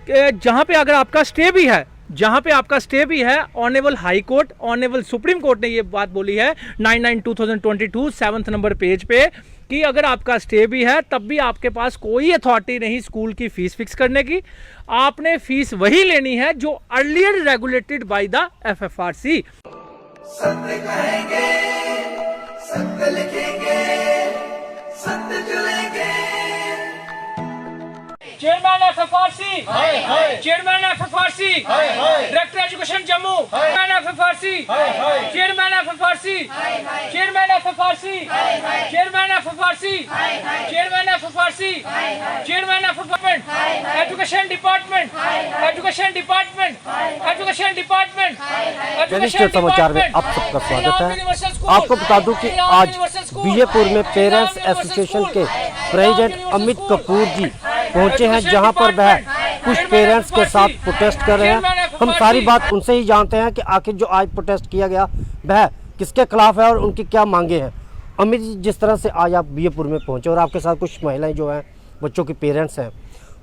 जहां पे अगर आपका स्टे भी है, जहां पे आपका स्टे भी है, honourable high court, honourable supreme court ने ये बात बोली है 99/2022 7th नंबर पेज पे कि अगर आपका स्टे भी है तब भी आपके पास कोई अथॉरिटी नहीं स्कूल की फीस फिक्स करने की। आपने फीस वही लेनी है जो earlier regulated by the FFRC। सत्य कहेंगे, सत्य लिखेंगे, सत्य चलेंगे। Chairman FFRC, chairman FFRC, director education Jammu, chairman FFRC, chairman FFRC, chairman FFRC, chairman FFRC, chairman FFRC, chairman department, education department, education department, education department. Register समाचार में आप सबका स्वागत है। आपको बता दूं कि आज बीजेपुर में पेरेंट्स एसोसिएशन के प्रेसिडेंट अमित कपूर जी पहुंचे हैं, जहां पर वह कुछ पेरेंट्स के साथ प्रोटेस्ट कर रहे हैं। हम सारी बात उनसे ही जानते हैं कि आखिर जो आज प्रोटेस्ट किया गया वह किसके खिलाफ है और उनकी क्या मांगे हैं। अमित जी, जिस तरह से आज आप बीजेपुर में पहुंचे और आपके साथ कुछ महिलाएं जो हैं बच्चों की पेरेंट्स हैं,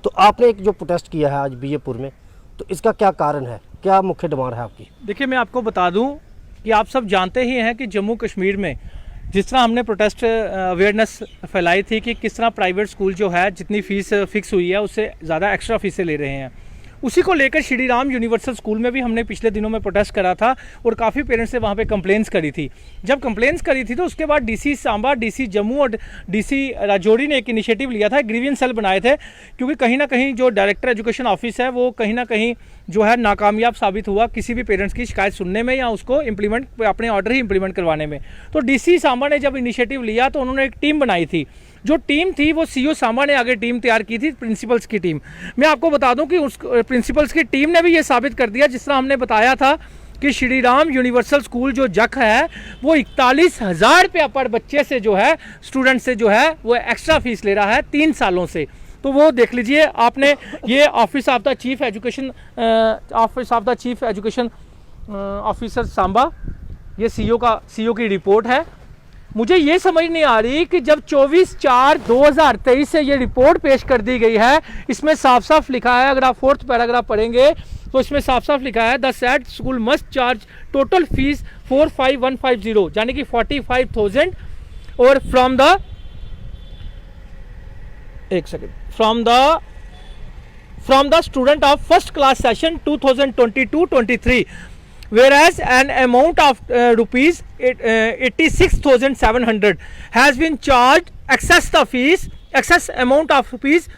तो आपने एक जो प्रोटेस्ट किया है आज बीजेपुर में, तो इसका क्या कारण है, क्या मुख्य डिमांड है आपकी? देखिए, मैं आपको बता दूं कि आप सब जानते ही हैं कि जम्मू कश्मीर में जिस तरह हमने प्रोटेस्ट अवेयरनेस फैलाई थी कि किस तरह प्राइवेट स्कूल जो है जितनी फ़ीस फिक्स हुई है उससे ज़्यादा एक्स्ट्रा फीसें ले रहे हैं, उसी को लेकर श्री राम यूनिवर्सल स्कूल में भी हमने पिछले दिनों में प्रोटेस्ट करा था और काफ़ी पेरेंट्स ने वहाँ पे कंप्लेंट्स करी थी। जब कंप्लेंट्स करी थी तो उसके बाद DC सांबा, DC जम्मू और DC राजौरी ने एक इनिशिएटिव लिया था, ग्रीवियंस सेल बनाए थे, क्योंकि कहीं ना कहीं जो डायरेक्टर एजुकेशन ऑफिस है वो कहीं ना कहीं जो है नाकामयाब साबित हुआ किसी भी पेरेंट्स की शिकायत सुनने में या उसको इम्प्लीमेंट अपने ऑर्डर ही इम्प्लीमेंट करवाने में। तो DC सांबा ने जब इनिशिएटिव लिया तो उन्होंने एक टीम बनाई थी। जो टीम थी वो CO सांबा ने आगे टीम तैयार की थी, प्रिंसिपल्स की टीम। मैं आपको बता दूं कि उस प्रिंसिपल्स की टीम ने भी ये साबित कर दिया, जिस तरह हमने बताया था कि श्री राम यूनिवर्सल स्कूल जो जख है वो 41,000 रुपया पर बच्चे से जो है स्टूडेंट से जो है वो एक्स्ट्रा फीस ले रहा है 3 सालों से। तो वो देख लीजिए आपने, ये office of the chief education officer Samba, ये CO की रिपोर्ट है। मुझे ये समझ नहीं आ रही कि जब 24/4/2023 से ये रिपोर्ट पेश कर दी गई है, इसमें साफ साफ लिखा है, अगर आप 4th पैराग्राफ पढ़ेंगे तो इसमें साफ साफ लिखा है the said school must charge total fees 45,150 यानी कि 45,000 और from the student of first class session 2022-23, whereas an amount of rupees 86,700 has been charged excess amount of rupees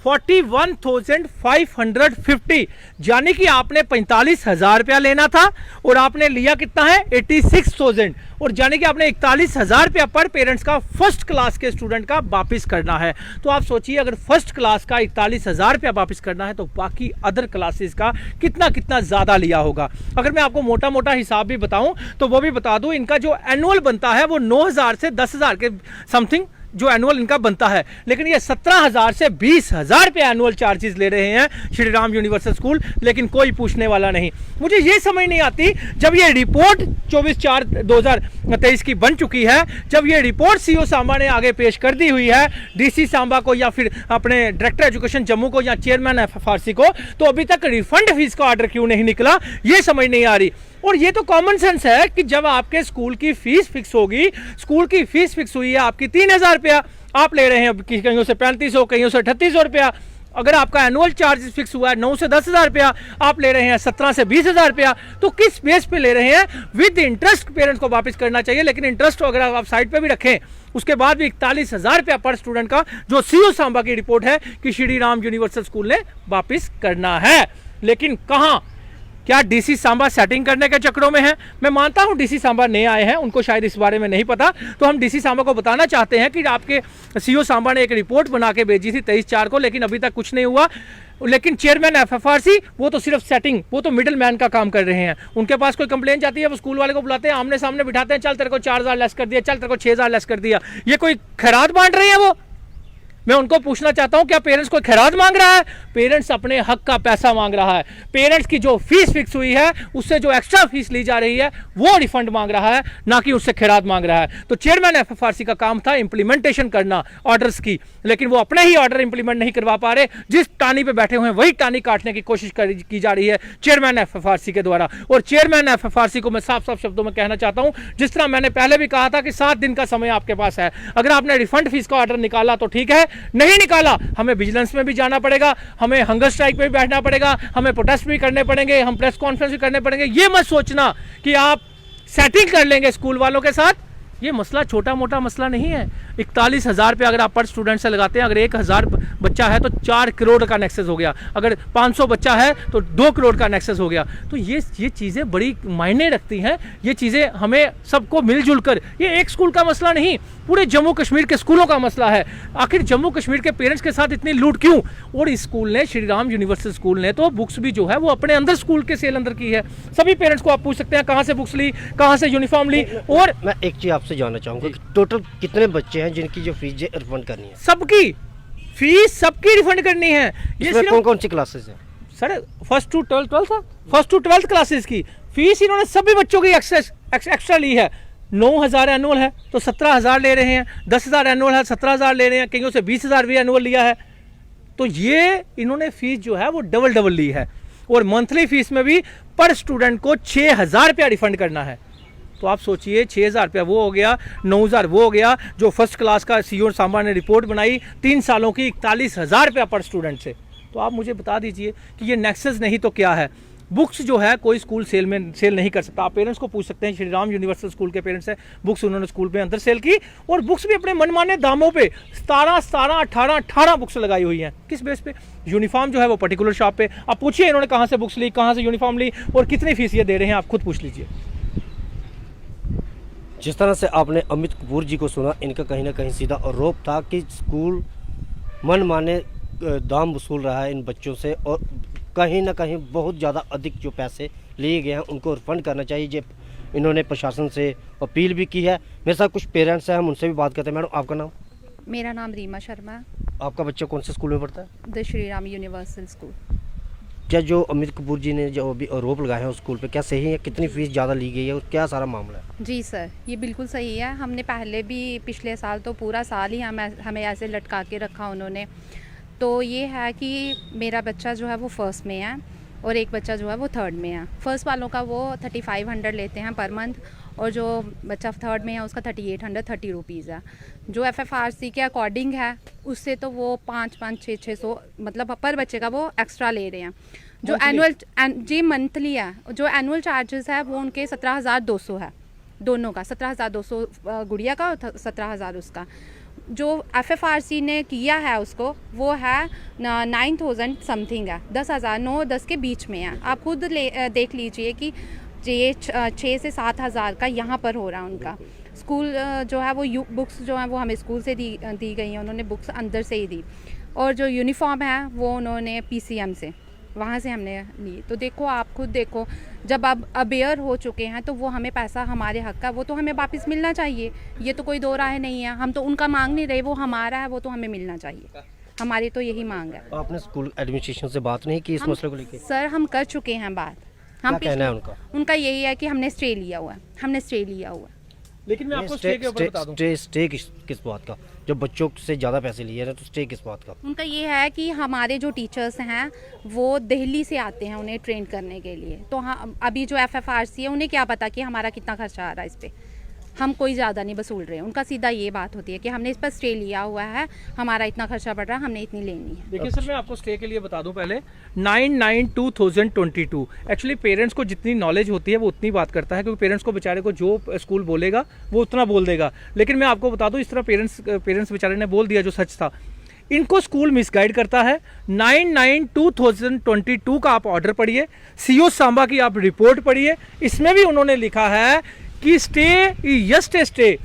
41,550, यानी कि आपने 45,000 रुपया लेना था और आपने लिया कितना है 86,000, और यानी कि आपने 41,000 रुपया पर पेरेंट्स का फर्स्ट क्लास के स्टूडेंट का वापस करना है। तो आप सोचिए, अगर फर्स्ट क्लास का 41,000 रुपया वापस करना है तो बाकी अदर क्लासेस का कितना ज़्यादा लिया होगा। अगर मैं आपको मोटा मोटा हिसाब भी बताऊं तो वो भी बता दूं, इनका जो एनुअल बनता है वो 9,000 से 10,000 के समथिंग जो एनुअल इनका बनता है, लेकिन ये 17,000 से 20,000 रुपये एनुअल चार्जेस ले रहे हैं श्री राम यूनिवर्सल स्कूल, लेकिन कोई पूछने वाला नहीं। मुझे ये समझ नहीं आती, जब ये रिपोर्ट 24/4/2023 की बन चुकी है, जब ये रिपोर्ट CO सांबा ने आगे पेश कर दी हुई है DC सांबा को या फिर अपने डायरेक्टर एजुकेशन जम्मू को या चेयरमैन FFRC को, तो अभी तक रिफंड फीस का ऑर्डर क्यों नहीं निकला, ये समझ नहीं आ रही। और ये तो कॉमन सेंस है कि जब आपके स्कूल की फीस फिक्स होगी, स्कूल की फीस फिक्स हुई है आपकी 3,000 रुपया, आप ले रहे हैं कहीं से 3500, कहीं से 3800 रुपया। अगर आपका एनुअल चार्ज फिक्स हुआ है 9 से 10,000 रुपया, आप ले रहे हैं 17 से 20,000 रुपया, तो किस बेस पे ले रहे हैं? विद इंटरेस्ट पेरेंट्स को वापस करना चाहिए, लेकिन इंटरेस्ट अगर आप साइड पे भी रखें उसके बाद भी 41,000 रुपया पर स्टूडेंट का जो CO सांबा की रिपोर्ट है कि श्री राम यूनिवर्सल स्कूल ने वापस करना है। लेकिन कहाँ, क्या DC सांबा सेटिंग करने के चक्रों में है? मैं मानता हूं DC सांबा नए आए हैं, उनको शायद इस बारे में नहीं पता, तो हम DC सांबा को बताना चाहते हैं कि आपके CO सांबा ने एक रिपोर्ट बना के भेजी थी 23/4 को, लेकिन अभी तक कुछ नहीं हुआ। लेकिन चेयरमैन FFRC वो तो सिर्फ सेटिंग, वो तो मिडिल मैन का काम कर रहे हैं। उनके पास कोई कंप्लेंट जाती है, वो स्कूल वाले को बुलाते हैं, आमने सामने बिठाते हैं, चल तेरे को 4,000 लेस कर दिया, चल तेरे को 6,000 लेस कर दिया। ये कोई खैरात बांट रही है वो? मैं उनको पूछना चाहता हूं क्या पेरेंट्स कोई खैरात मांग रहा है? पेरेंट्स अपने हक का पैसा मांग रहा है। पेरेंट्स की जो फीस फिक्स हुई है उससे जो एक्स्ट्रा फीस ली जा रही है वो रिफंड मांग रहा है, ना कि उससे खैरात मांग रहा है। तो चेयरमैन एफएफआरसी का काम था इंप्लीमेंटेशन करना ऑर्डर्स की, लेकिन वो अपने ही ऑर्डर इंप्लीमेंट नहीं करवा पा रहे। जिस टानी पे बैठे हुए हैं वही टानी काटने की कोशिश की जा रही है चेयरमैन एफएफआरसी के द्वारा। और चेयरमैन एफएफआरसी को मैं साफ साफ शब्दों में कहना चाहता हूं, जिस तरह मैंने पहले भी कहा था कि 7 दिन का समय आपके पास है। अगर आपने रिफंड फीस का ऑर्डर निकाला तो ठीक है, नहीं निकाला हमें विजिलेंस में भी जाना पड़ेगा, हमें हंगर स्ट्राइक पे भी बैठना पड़ेगा, हमें प्रोटेस्ट भी करने पड़ेंगे, हम प्रेस कॉन्फ्रेंस भी करने पड़ेंगे। ये मत सोचना कि आप सेटिंग कर लेंगे स्कूल वालों के साथ। ये मसला छोटा मोटा मसला नहीं है। 41,000 रुपये अगर आप पर स्टूडेंट से लगाते हैं, अगर 1,000 बच्चा है तो 4 करोड़ का नेक्सेस हो गया, अगर 500 बच्चा है तो 2 करोड़ का नेक्सेस हो गया। तो ये चीज़ें बड़ी मायने रखती हैं। ये चीज़ें हमें सबको मिलजुल कर, ये एक स्कूल का मसला नहीं, पूरे जम्मू कश्मीर के स्कूलों का मसला है। आखिर जम्मू कश्मीर के पेरेंट्स के साथ इतनी लूट क्यों? और इस स्कूल ने, श्री राम यूनिवर्सल स्कूल ने तो बुक्स भी जो है वो अपने अंदर स्कूल के सेल अंदर की है। सभी पेरेंट्स को आप पूछ सकते हैं कहाँ से बुक्स ली, कहाँ से यूनिफॉर्म ली। और मैं एक चीज़ आपसे जानना चाहूँगा कि टोटल कितने बच्चे हैं जिनकी जो फीस रिफंड करनी है? सबकी फीस सबकी रिफंड करनी है। ये इसमें कौन कौन सी क्लासेस हैं? Sir first to twelfth classes की फीस इन्होंने सभी बच्चों की एक्स्ट्रा ली है। 9,000 एनुअल है तो 17,000 ले रहे हैं, 10,000 एनुअल है 17,000 ले रहे हैं, कहीं से 20,000 भी एनुअल लिया है। तो ये इन्होंने फीस जो है वो डबल ली है। और मंथली फीस में भी पर स्टूडेंट को 6,000 रुपया रिफंड करना है। तो आप सोचिए 6,000 रुपया वो हो गया, 9,000 वो हो गया। जो फर्स्ट क्लास का सीओ सांबा ने रिपोर्ट बनाई 3 सालों की 41,000 रुपया पर स्टूडेंट से। तो आप मुझे बता दीजिए कि ये नेक्सस नहीं तो क्या है? बुक्स जो है कोई स्कूल सेल नहीं कर सकता। आप पेरेंट्स को पूछ सकते हैं, श्री राम यूनिवर्सल स्कूल के पेरेंट्स हैं, बुक्स उन्होंने स्कूल में अंदर सेल की और बुक्स भी अपने मनमाने दामों पे 18 बुक्स लगाई हुई हैं। किस बेस पे? यूनिफॉर्म जो है वो पर्टिकुलर शॉप पे। आप पूछिए इन्होंने कहाँ से बुक्स ली, कहाँ से यूनिफॉर्म ली और कितनी फीस ये दे रहे हैं, आप खुद पूछ लीजिए। जिस तरह से आपने अमित कपूर जी को सुना, इनका कहीं ना कहीं सीधा आरोप था कि स्कूल मनमाने दाम वसूल रहा है इन बच्चों से और कहीं ना कहीं बहुत ज़्यादा अधिक जो पैसे लिए गए हैं उनको रिफंड करना चाहिए। जो इन्होंने प्रशासन से अपील भी की है। मेरे साथ कुछ पेरेंट्स हैं, हम उनसे भी बात करते हैं। मैडम आपका नाम? मेरा नाम रीमा शर्मा है। आपका बच्चा कौन से स्कूल में पढ़ता है? The Shri Ram universal school. क्या जो अमित कपूर जी ने जो अभी आरोप लगाए हैं उस स्कूल पे क्या सही है? कितनी फीस ज़्यादा ली गई है और क्या सारा मामला है? जी सर, ये बिल्कुल सही है। हमने पहले भी पिछले साल तो पूरा साल ही हमें ऐसे लटका के रखा उन्होंने। तो ये है कि मेरा बच्चा जो है वो फर्स्ट में है और एक बच्चा जो है वो थर्ड में है। फर्स्ट वालों का वो 3500 लेते हैं पर मंथ और जो बच्चा थर्ड में है उसका 3830 रुपीज़ है। जो एफएफआरसी के अकॉर्डिंग है उससे तो वो 5-600 मतलब पर बच्चे का वो एक्स्ट्रा ले रहे हैं। जो एनुअल जी मंथली है, जो एनुअल चार्जेस है वो उनके 17,200 है दोनों का। 17,200 गुड़िया का और 17,000 उसका। जो एफएफआरसी ने किया है उसको वो है 9,000 समथिंग है। 10,000 9-10 के बीच में है। आप खुद देख लीजिए कि ये 6 से 7,000 का यहाँ पर हो रहा है उनका। स्कूल जो है वो बुक्स जो है वो हमें स्कूल से दी गई हैं, उन्होंने बुक्स अंदर से ही दी। और जो यूनिफॉर्म है वो उन्होंने पीसीएम से, वहाँ से हमने ली। तो देखो आप खुद देखो, जब अब अवेयर हो चुके हैं तो वो हमें पैसा हमारे हक का वो तो हमें वापस मिलना चाहिए। ये तो कोई दो राय नहीं है। हम तो उनका मांग नहीं रहे, वो हमारा है, वो तो हमें मिलना चाहिए। हमारी तो यही मांग है। आपने स्कूल एडमिनिस्ट्रेशन से बात नहीं की इस मसले को लेकर? सर हम कर चुके हैं बात। हम क्या कहना है उनका? उनका यही है कि हमने स्टे लिया हुआ है। लेकिन मैं आपको स्टे के ऊपर बता दूं, स्टे किस बात का? जब बच्चों से ज़्यादा पैसे लिए हैं तो स्टे किस बात का? उनका ये है कि हमारे जो टीचर्स हैं वो दिल्ली से आते हैं उन्हें ट्रेन करने के लिए। तो हाँ, अभी जो एफएफआरसी है उन्हें क्या पता कि हमारा कितना खर्चा आ रहा है इस पर। हम कोई ज़्यादा नहीं वसूल रहे हैं। उनका सीधा ये बात होती है कि हमने इस पर स्टे लिया हुआ है, हमारा इतना खर्चा पड़ रहा है, हमने इतनी लेनी है। देखिए सर, मैं आपको स्टे के लिए बता दूं पहले 9/9/2022। एक्चुअली पेरेंट्स को जितनी नॉलेज होती है वो उतनी बात करता है, क्योंकि पेरेंट्स को बेचारे को जो स्कूल बोलेगा वो उतना बोल देगा। लेकिन मैं आपको बता दूं, इस तरह पेरेंट्स बेचारे ने बोल दिया जो सच था। इनको स्कूल मिसगाइड करता है। 9/9/2022 का आप ऑर्डर पढ़िए, सीओ सांबा की आप रिपोर्ट पढ़िए। इसमें भी उन्होंने लिखा है कि स्टे, जस्ट स्टे,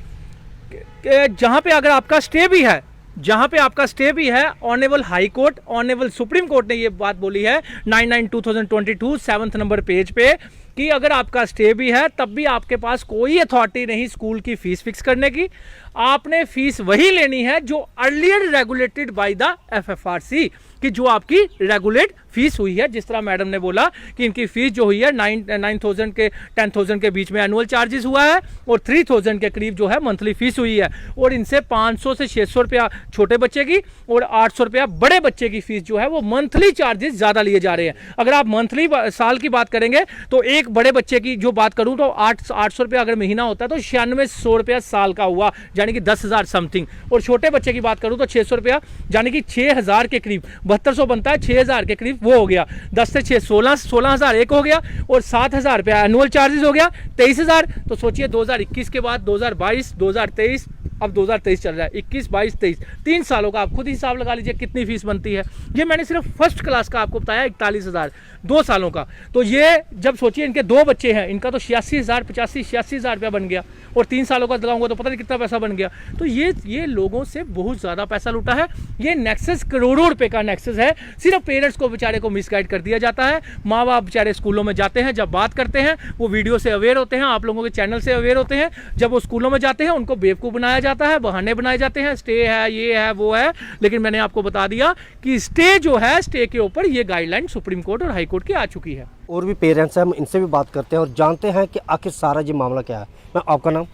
जहां पे अगर आपका स्टे भी है जहां पे आपका स्टे भी है। Honourable high court, honourable supreme court ने ये बात बोली है 99/2022 7th नंबर पेज पे कि अगर आपका स्टे भी है तब भी आपके पास कोई अथॉरिटी नहीं स्कूल की फीस फिक्स करने की। आपने फीस वही लेनी है जो earlier regulated by the FFRC कि जो आपकी रेगुलेट फीस हुई है। जिस तरह मैडम ने बोला कि इनकी फीस जो हुई है 9,000 के 10,000 के बीच में एनुअल चार्जेस हुआ है और 3,000 के करीब जो है मंथली फीस हुई है। और इनसे 500 से 600 रुपया छोटे बच्चे की और 800 रुपया बड़े बच्चे की फीस जो है वो मंथली चार्जेस ज़्यादा लिए जा रहे हैं। अगर आप मंथली साल की बात करेंगे तो एक बड़े बच्चे की जो बात करूं तो 800 रुपया अगर महीना होता है तो 9600 रुपया साल का हुआ, यानी कि 10,000 समथिंग। और छोटे बच्चे की बात करूं तो 600 रुपया यानी कि 6,000 के करीब, 7200 बनता है, 6,000 के करीब वो हो गया। 10 से 6 16,000 एक हो गया और 7,000 रुपया एनुअल चार्जेस हो गया 23,000। तो सोचिए 2021 के बाद 2022 2023 अब 2023 चल रहा है, 21 22 23 3 सालों का आप खुद हिसाब लगा लीजिए कितनी फीस बनती है। ये मैंने सिर्फ फर्स्ट क्लास का आपको बताया 41,000 2 सालों का। तो ये जब सोचिए इनके 2 बच्चे हैं, इनका तो 86,000 86,000 रुपया बन गया और 3 सालों का लगाऊंगा तो पता नहीं कितना पैसा बन गया। तो ये लोगों से बहुत ज़्यादा पैसा लूटा है। ये नेक्सस करोड़ों रुपए का नेक्सस है। सिर्फ पेरेंट्स को बेचारे को मिसगाइड कर दिया जाता है। माँ बाप बेचारे स्कूलों में जाते हैं, जब बात करते हैं वो वीडियो से अवेयर होते हैं, आप लोगों के चैनल से अवेयर होते हैं। जब वो स्कूलों में जाते हैं उनको बेवकूफ़ बनाया जाता है, बहाने बनाए जाते हैं, स्टे है, ये है, वो है। लेकिन मैंने आपको बता दिया कि स्टे जो है, स्टे के ऊपर ये गाइडलाइन सुप्रीम कोर्ट और हाई कोर्ट की आ चुकी है। और भी पेरेंट्स हैं, हम इनसे भी बात करते हैं और जानते हैं कि आखिर सारा ये मामला क्या है। मैं आपका नाम?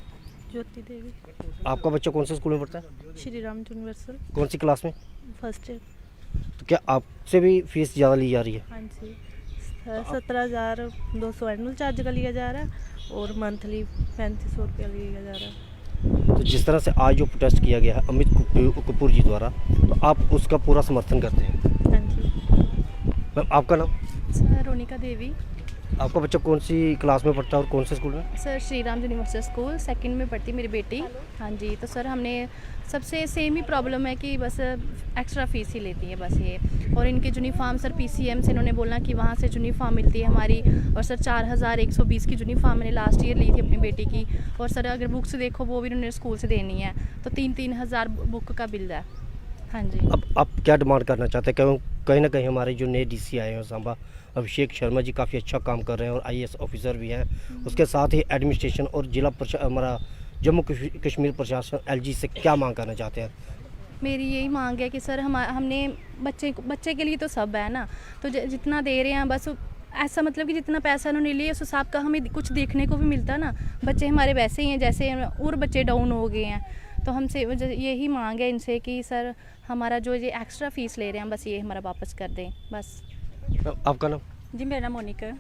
ज्योति देवी। आपका बच्चा कौन से स्कूल में पढ़ता है? श्री राम यूनिवर्सल कौन सी क्लास में? First year. तो क्या आपसे भी फीस ज़्यादा ली जा रही है? हाँ जी, 17,200 एनुअल चार्ज का लिया जा रहा है और मंथली 3,500 रुपया लिया जा रहा है। तो जिस तरह से आज जो प्रोटेस्ट किया गया है अमित कपूर जी द्वारा, तो आप उसका पूरा समर्थन करते हैं? हाँ जी। मैम आपका नाम? सर रोनिका देवी। आपका बच्चा कौन सी क्लास में पढ़ता है और कौन से स्कूल में? Sir Shri Ram universal school 2nd में पढ़ती मेरी बेटी। हाँ जी, तो सर हमने सबसे सेम ही प्रॉब्लम है कि बस एक्स्ट्रा फीस ही लेती है बस ये। और इनके यूनिफॉर्म सर PCM से इन्होंने बोलना कि वहाँ से यूनिफॉर्म मिलती है हमारी। और सर 4,120 की यूनिफॉर्म मैंने लास्ट ईयर ली थी अपनी बेटी की। और सर अगर बुक्स देखो वो भी इन्होंने स्कूल से देनी है, तो 3-3 हज़ार बुक का बिल है। हाँ जी। अब आप क्या डिमांड करना चाहते हैं? क्यों कहीं ना कहीं हमारे जो नए DC आए हैं सांबा, अभिषेक शर्मा जी काफ़ी अच्छा काम कर रहे हैं और IAS ऑफिसर भी हैं। उसके साथ ही एडमिनिस्ट्रेशन और हमारा जम्मू कश्मीर प्रशासन LG से क्या मांग करना चाहते हैं? मेरी यही मांग है कि सर हमने बच्चे के लिए तो सब है ना, तो जितना दे रहे हैं बस ऐसा मतलब कि जितना पैसा उन्होंने लिया उस हिसाब का हमें कुछ देखने को भी मिलता ना। बच्चे हमारे वैसे ही हैं जैसे और बच्चे डाउन हो गए हैं। तो हमसे यही मांग है इनसे कि सर हमारा जो ये एक्स्ट्रा फीस ले रहे हैं बस ये हमारा वापस कर दें बस। आपका नाम? जी मेरा नाम मोनिका है।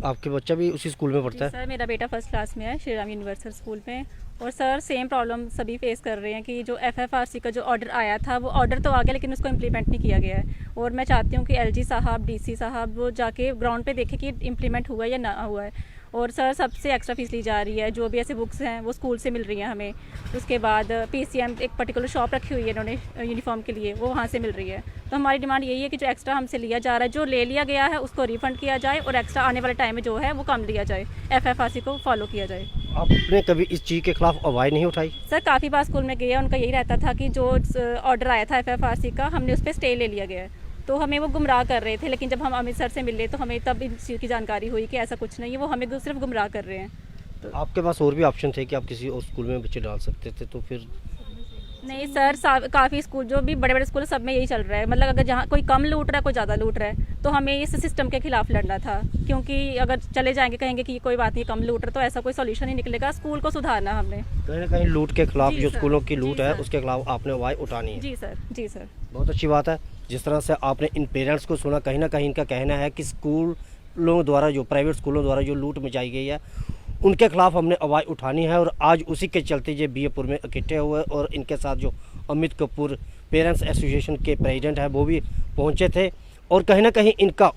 आपके बच्चा भी उसी स्कूल में पढ़ता है? सर मेरा बेटा फर्स्ट क्लास में है श्री राम यूनिवर्सल स्कूल में। और सर सेम प्रॉब्लम सभी फेस कर रहे हैं कि जो FFRC का जो ऑर्डर आया था वो ऑर्डर तो आ गया लेकिन उसको इम्प्लीमेंट नहीं किया गया है। और मैं चाहती हूँ कि LG साहब DC साहब वो जाके ग्राउंड पे देखें कि इम्प्लीमेंट हुआ है या ना हुआ है। और सर सबसे एक्स्ट्रा फीस ली जा रही है, जो भी ऐसे बुक्स हैं वो स्कूल से मिल रही हैं हमें। उसके बाद PCM एक पर्टिकुलर शॉप रखी हुई है इन्होंने यूनिफॉर्म के लिए, वो वहाँ से मिल रही है। तो हमारी डिमांड यही है कि जो एक्स्ट्रा हमसे लिया जा रहा है, जो ले लिया गया है उसको रिफ़ंड किया जाए और एक्स्ट्रा आने वाले टाइम में जो है वो कम लिया जाए, FFRC को फॉलो किया जाए। आपने कभी इस चीज़ के खिलाफ आवाज़ नहीं उठाई? सर काफ़ी बार स्कूल में गया, उनका यही रहता था कि जो ऑर्डर आया था FFRC का हमने उस पर स्टे ले लिया गया है। तो हमें वो गुमराह कर रहे थे, लेकिन जब हम अमित सर से मिले तो हमें तब इस चीज़ की जानकारी हुई कि ऐसा कुछ नहीं है, वो हमें सिर्फ गुमराह कर रहे हैं। तो आपके पास और भी ऑप्शन थे कि आप किसी और स्कूल में बच्चे डाल सकते थे, तो फिर? नहीं सर, काफ़ी स्कूल जो भी बड़े बड़े स्कूल सब में यही चल रहा है। मतलब अगर जहाँ कोई कम लूट रहा है कोई ज़्यादा लूट रहा है तो हमें इस सिस्टम के खिलाफ लड़ना था। क्योंकि अगर चले जाएंगे कहेंगे कि कोई बात नहीं कम लूट रहा, तो ऐसा कोई सोल्यूशन नहीं निकलेगा। स्कूल को सुधारना हमने कहीं ना कहीं लूट के खिलाफ, जी जो सर, स्कूलों की लूट जी है सर। उसके खिलाफ आपने आवाज़ उठानी है। जी सर, जी सर। बहुत अच्छी बात है। जिस तरह से आपने इन पेरेंट्स को सुना, कहीं ना कहीं इनका कहना है कि स्कूलों द्वारा जो प्राइवेट स्कूलों द्वारा जो लूट मचाई गई है उनके खिलाफ हमने आवाज़ उठानी है। और आज उसी के चलते ये BAपुर में इकट्ठे हुए और इनके साथ जो अमित कपूर पेरेंट्स एसोसिएशन के प्रेसिडेंट हैं वो भी पहुंचे थे। और कहीं ना कहीं इनका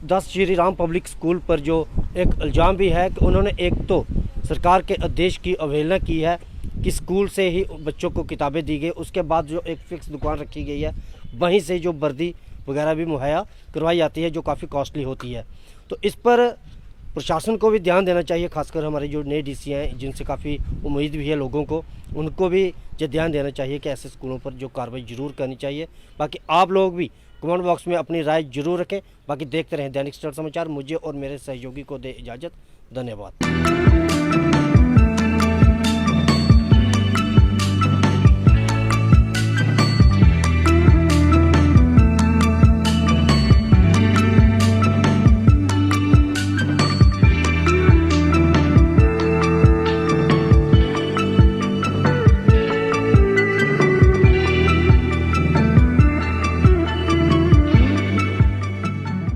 10 श्री राम पब्लिक स्कूल पर जो एक इल्ज़ाम भी है कि उन्होंने एक तो सरकार के आदेश की अवहेलना की है कि स्कूल से ही बच्चों को किताबें दी गई, उसके बाद जो एक फ़िक्स दुकान रखी गई है वहीं से जो वर्दी वगैरह भी मुहैया करवाई जाती है जो काफ़ी कॉस्टली होती है। तो इस पर प्रशासन को भी ध्यान देना चाहिए, खासकर हमारे जो नए डीसी हैं जिनसे काफ़ी उम्मीद भी है लोगों को, उनको भी जो ध्यान देना चाहिए कि ऐसे स्कूलों पर जो कार्रवाई जरूर करनी चाहिए। बाकी आप लोग भी कमेंट बॉक्स में अपनी राय जरूर रखें। बाकी देखते रहें दैनिक स्टार समाचार। मुझे और मेरे सहयोगी को दे इजाज़त। धन्यवाद।